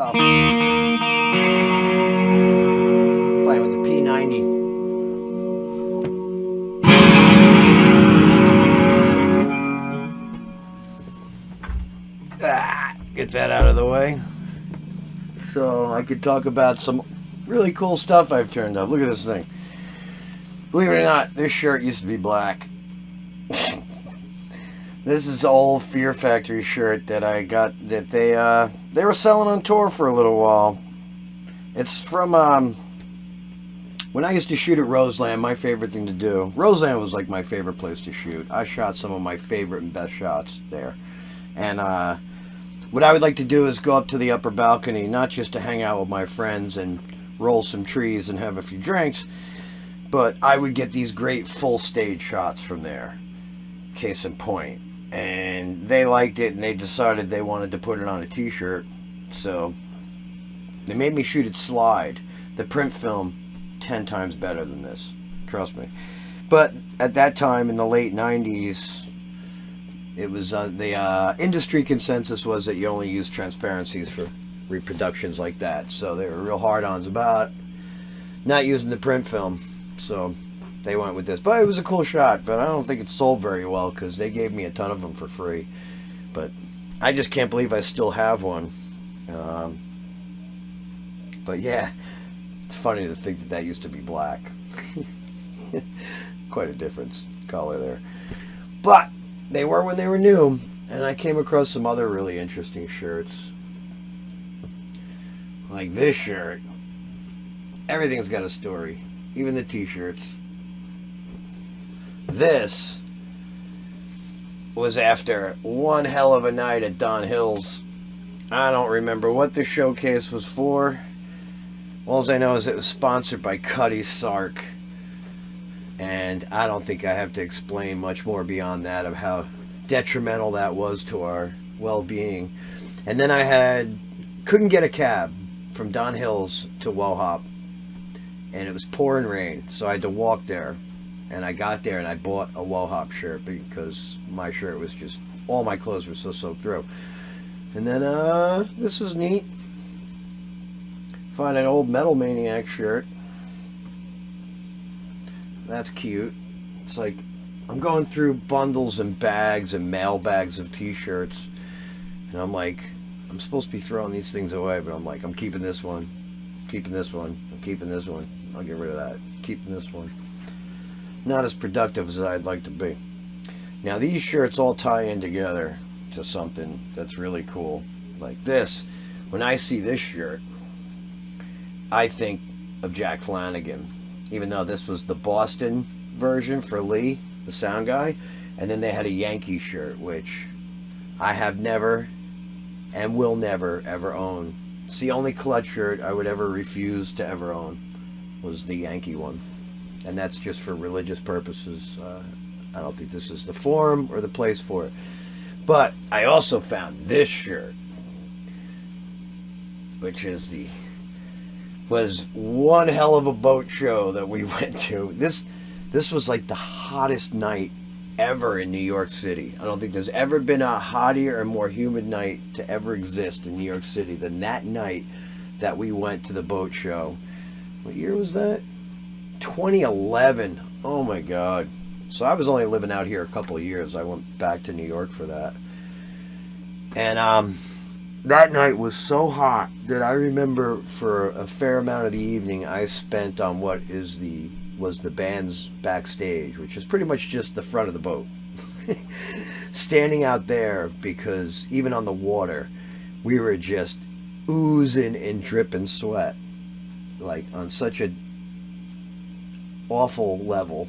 So, playing with the P90. Get that out of the way. So I could talk about some really cool stuff I've turned up. Look at this thing. Believe it or not, this shirt used to be black. This is an old Fear Factory shirt that I got that they were selling on tour for a little while. It's from when I used to shoot at Roseland. My favorite thing to do. Roseland was like my favorite place to shoot. I shot some of my favorite and best shots there. And what I would like to do is go up to the upper balcony, not just to hang out with my friends and roll some trees and have a few drinks, but I would get these great full stage shots from there. Case in point. And they liked it, and they decided they wanted to put it on a t-shirt. So they made me shoot it slide. The print film, 10 times better than this. Trust me. But at that time, in the late 90s, it was the industry consensus was that you only use transparencies for reproductions like that. So they were real hard-ons about not using the print film. So they went with this. But it was a cool shot, but I don't think it sold very well because they gave me a ton of them for free. But I just can't believe I still have one. But yeah, it's funny to think that that used to be black. Quite a difference color there. But they were when they were new, and I came across some other really interesting shirts. Like this shirt. Everything's got a story. Even the t-shirts. This was after one hell of a night at Don Hill's. I don't remember what the showcase was for. All I know is it was sponsored by Cuddy Sark. And I don't think I have to explain much more beyond that of how detrimental that was to our well-being. And then I couldn't get a cab from Don Hill's to Wellhop. And it was pouring rain, so I had to walk there. And I got there and I bought a Wellhop shirt because my shirt was just, all my clothes were so soaked through. And then, this was neat. Find an old Metal Maniac shirt. That's cute. It's like, I'm going through bundles and bags and mail bags of t-shirts. And I'm like, I'm supposed to be throwing these things away, but I'm like, I'm keeping this one. Keeping this one. I'm keeping this one. I'll get rid of that. Keeping this one. Not as productive as I'd like to be. Now these shirts all tie in together to something that's really cool. Like this. When I see this shirt, I think of Jack Flanagan. Even though this was the Boston version for Lee, the sound guy. And then they had a Yankee shirt, which I have never and will never ever own. It's the only clutch shirt I would ever refuse to ever own, was the Yankee one. And that's just for religious purposes. I don't think this is the forum or the place for it. But I also found this shirt, which was one hell of a boat show that we went to. This was like the hottest night ever in New York City. I don't think there's ever been a hotter or more humid night to ever exist in New York City than that night that we went to the boat show. What year was that? 2011. Oh my God. So I was only living out here a couple of years. I went back to New York for that. And that night was so hot that I remember for a fair amount of the evening I spent on what was the band's backstage, which is pretty much just the front of the boat. Standing out there, because even on the water we were just oozing and dripping sweat, like on such a awful level.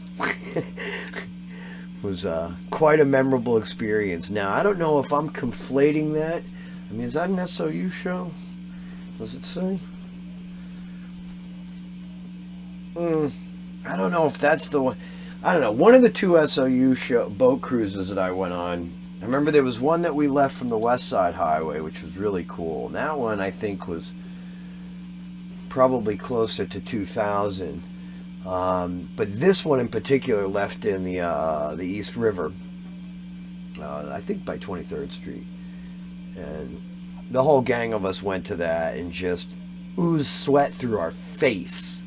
It was quite a memorable experience. Now I don't know if I'm conflating that. I mean, is that an SOU show? Does it say? I don't know if that's the one. I don't know. One of the two SOU boat cruises that I went on, I remember there was one that we left from the West Side Highway, which was really cool. And that one I think was probably closer to 2000. But this one in particular left in the East River, I think by 23rd Street. And the whole gang of us went to that and just oozed sweat through our face,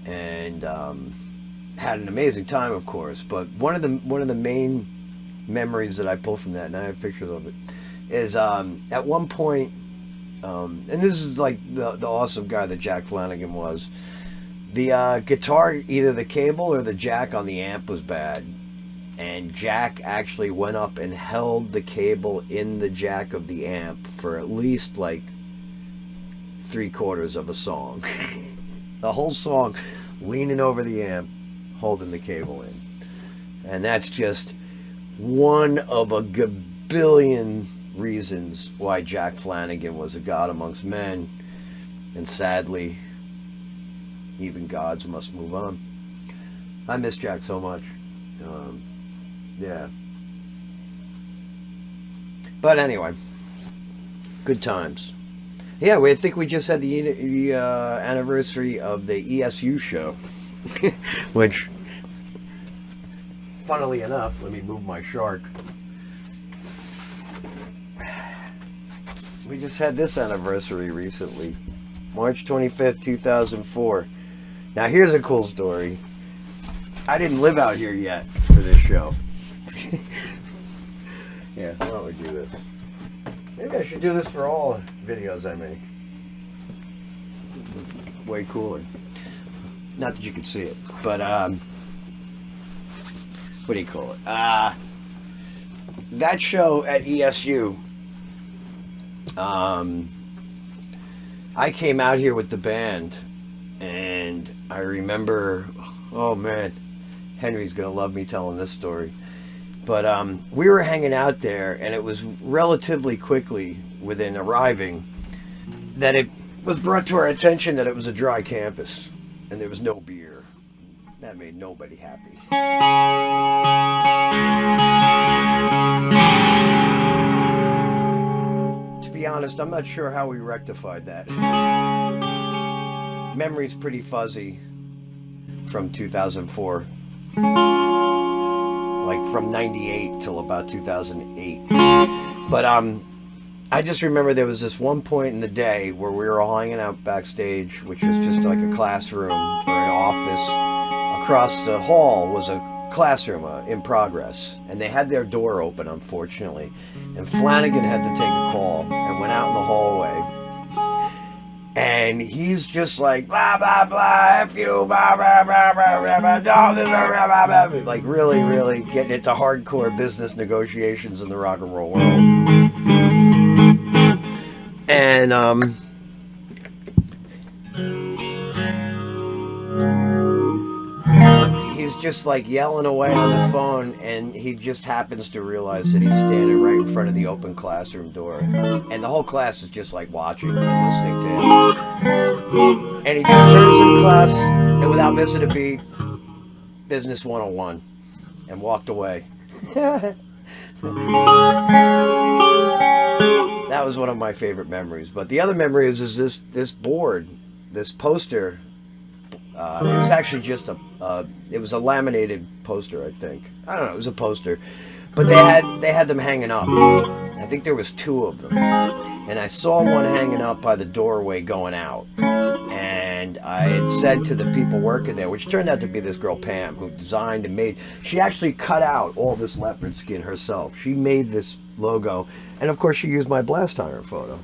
and had an amazing time, of course. But one of the main memories that I pull from that, and I have pictures of it, is at one point, and this is like the awesome guy that Jack Flanagan was. The guitar, either the cable or the jack on the amp was bad, and Jack actually went up and held the cable in the jack of the amp for at least like 3/4 of a song. The whole song, leaning over the amp, holding the cable in. And that's just one of a gabillion reasons why Jack Flanagan was a god amongst men. And sadly, even gods must move on. I miss Jack so much. Yeah. But anyway, good times. Yeah, I think we just had the anniversary of the ESU show. Which, funnily enough, let me move my shark. We just had this anniversary recently. March 25th, 2004. Now here's a cool story. I didn't live out here yet for this show. Yeah, why don't we do this? Maybe I should do this for all videos I make. Way cooler. Not that you can see it, but what do you call it? That show at ESU, I came out here with the band, and I remember, oh man, Henry's gonna love me telling this story. But we were hanging out there, and it was relatively quickly within arriving that it was brought to our attention that it was a dry campus, and there was no beer. That made nobody happy. To be honest, I'm not sure how we rectified that. Memory's pretty fuzzy from 2004. Like from 98 till about 2008. But I just remember there was this one point in the day where we were all hanging out backstage, which was just like a classroom or an office. Across the hall was a classroom in progress, and they had their door open, unfortunately. And Flanagan had to take a call and went out in the hallway. And he's just like, blah, blah, blah, F you, blah, blah, blah, blah, blah, blah, blah, blah, blah, blah, like really getting into hardcore business negotiations in the rock and roll world. And, he's just like yelling away on the phone, and he just happens to realize that he's standing right in front of the open classroom door, and the whole class is just like watching and listening to him. And he just turns in class, and without missing a beat, business 101, and walked away. That was one of my favorite memories. But the other memory is this board, this poster. It was actually just it was a laminated poster, I think. I don't know, it was a poster. But they had them hanging up. I think there was 2 of them. And I saw one hanging up by the doorway going out. And I had said to the people working there, which turned out to be this girl Pam, who designed and made, she actually cut out all this leopard skin herself. She made this logo. And of course she used my blast iron photo.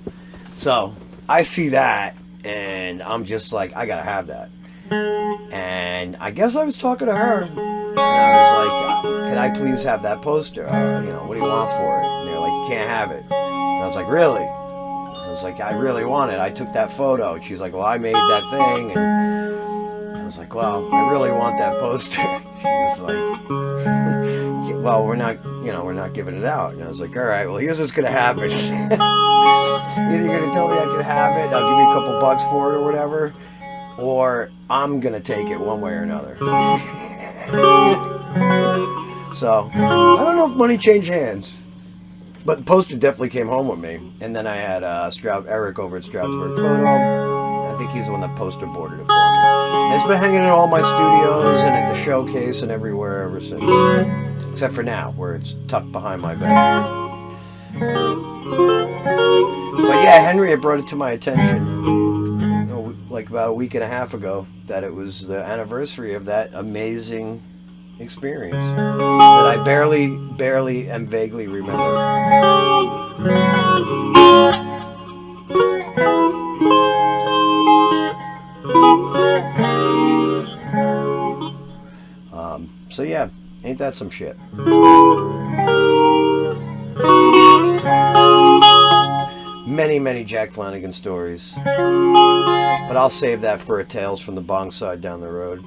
So I see that, and I'm just like, I gotta have that. And I guess I was talking to her, and I was like, can I please have that poster? What do you want for it? And they're like, you can't have it. And I was like, really? I was like, I really want it. I took that photo. And she's like, well, I made that thing. And I was like, well, I really want that poster. She was like, well, we're not giving it out. And I was like, all right, well, here's what's going to happen. Either you're going to tell me I can have it, I'll give you a couple bucks for it or whatever, or I'm going to take it one way or another. So, I don't know if money changed hands, but the poster definitely came home with me. And then I had Eric over at Stroudsburg Photo. I think he's the one that poster boarded it for me. And it's been hanging in all my studios and at the showcase and everywhere ever since. Except for now, where it's tucked behind my bed. But yeah, Henry had brought it to my attention, like about a week and a half ago, that it was the anniversary of that amazing experience that I barely and vaguely remember. So yeah, ain't that some shit? Many Jack Flanagan stories, but I'll save that for a Tales from the Bongside down the road.